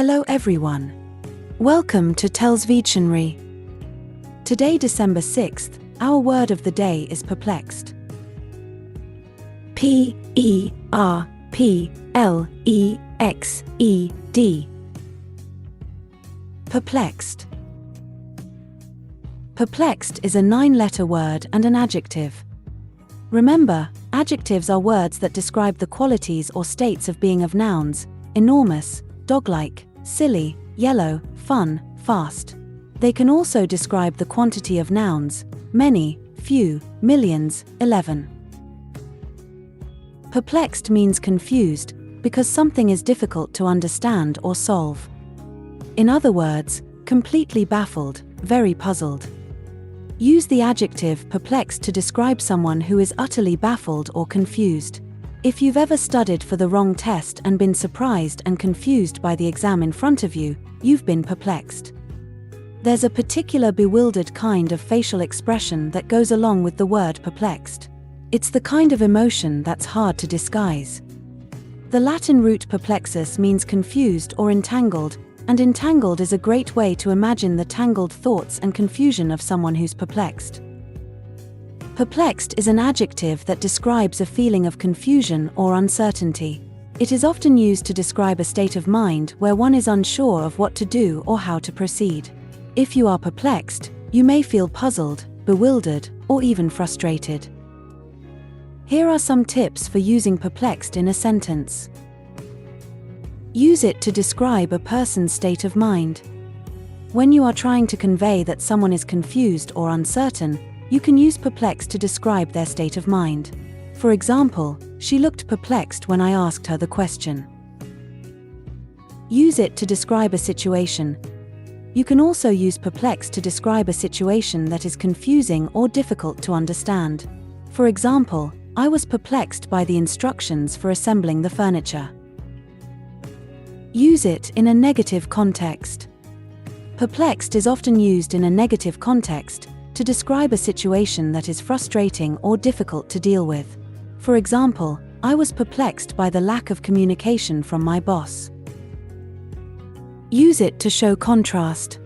Hello everyone. Welcome to TELLS Videtionary. Today, December 6th, our word of the day is perplexed. P-E-R-P-L-E-X-E-D. Perplexed. Perplexed is a 9-letter word and an adjective. Remember, adjectives are words that describe the qualities or states of being of nouns: enormous, dog-like, silly, yellow, fun, fast. They can also describe the quantity of nouns: many, few, millions, 11. Perplexed means confused, because something is difficult to understand or solve. In other words, completely baffled, very puzzled. Use the adjective perplexed to describe someone who is utterly baffled or confused. If you've ever studied for the wrong test and been surprised and confused by the exam in front of you, you've been perplexed. There's a particular bewildered kind of facial expression that goes along with the word perplexed. It's the kind of emotion that's hard to disguise. The Latin root perplexus means confused or entangled, and entangled is a great way to imagine the tangled thoughts and confusion of someone who's perplexed. Perplexed is an adjective that describes a feeling of confusion or uncertainty. It is often used to describe a state of mind where one is unsure of what to do or how to proceed. If you are perplexed, you may feel puzzled, bewildered, or even frustrated. Here are some tips for using perplexed in a sentence. Use it to describe a person's state of mind. When you are trying to convey that someone is confused or uncertain, you can use perplexed to describe their state of mind. For example, she looked perplexed when I asked her the question. Use it to describe a situation. You can also use perplexed to describe a situation that is confusing or difficult to understand. For example, I was perplexed by the instructions for assembling the furniture. Use it in a negative context. Perplexed is often used in a negative context to describe a situation that is frustrating or difficult to deal with. For example, I was perplexed by the lack of communication from my boss. Use it to show contrast.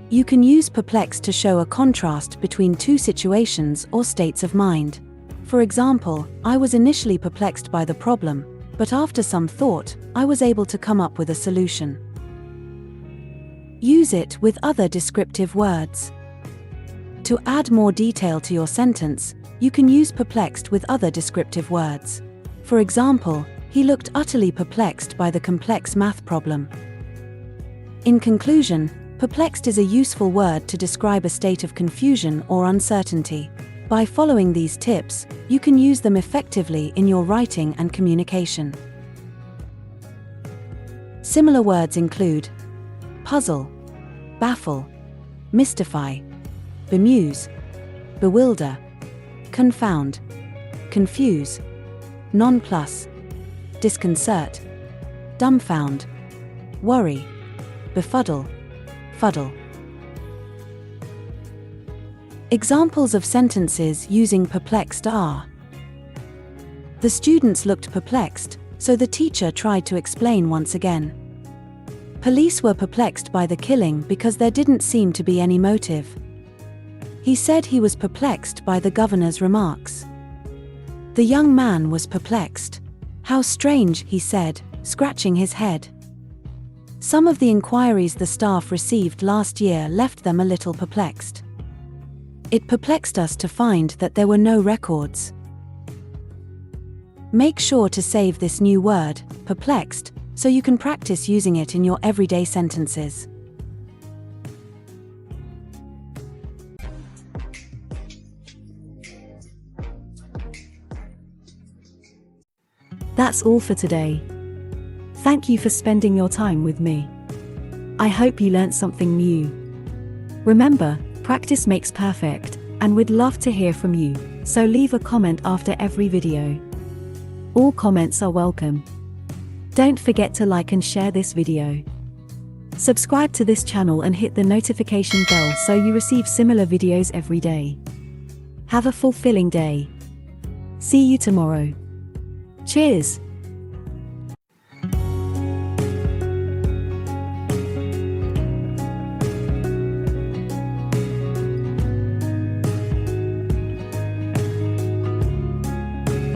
You can use perplexed to show a contrast between two situations or states of mind. For example, I was initially perplexed by the problem, but after some thought, I was able to come up with a solution. Use it with other descriptive words. To add more detail to your sentence, you can use perplexed with other descriptive words. For example, he looked utterly perplexed by the complex math problem. In conclusion, perplexed is a useful word to describe a state of confusion or uncertainty. By following these tips, you can use them effectively in your writing and communication. Similar words include puzzle, baffle, mystify, bemuse, bewilder, confound, confuse, nonplus, disconcert, dumbfound, worry, befuddle, fuddle. Examples of sentences using perplexed are: the students looked perplexed, so the teacher tried to explain once again. Police were perplexed by the killing because there didn't seem to be any motive. He said he was perplexed by the governor's remarks. The young man was perplexed. How strange, he said, scratching his head. Some of the inquiries the staff received last year left them a little perplexed. It perplexed us to find that there were no records. Make sure to save this new word, perplexed, so you can practice using it in your everyday sentences. That's all for today. Thank you for spending your time with me. I hope you learned something new. Remember, practice makes perfect, and we'd love to hear from you, so leave a comment after every video. All comments are welcome. Don't forget to like and share this video. Subscribe to this channel and hit the notification bell so you receive similar videos every day. Have a fulfilling day. See you tomorrow. Cheers!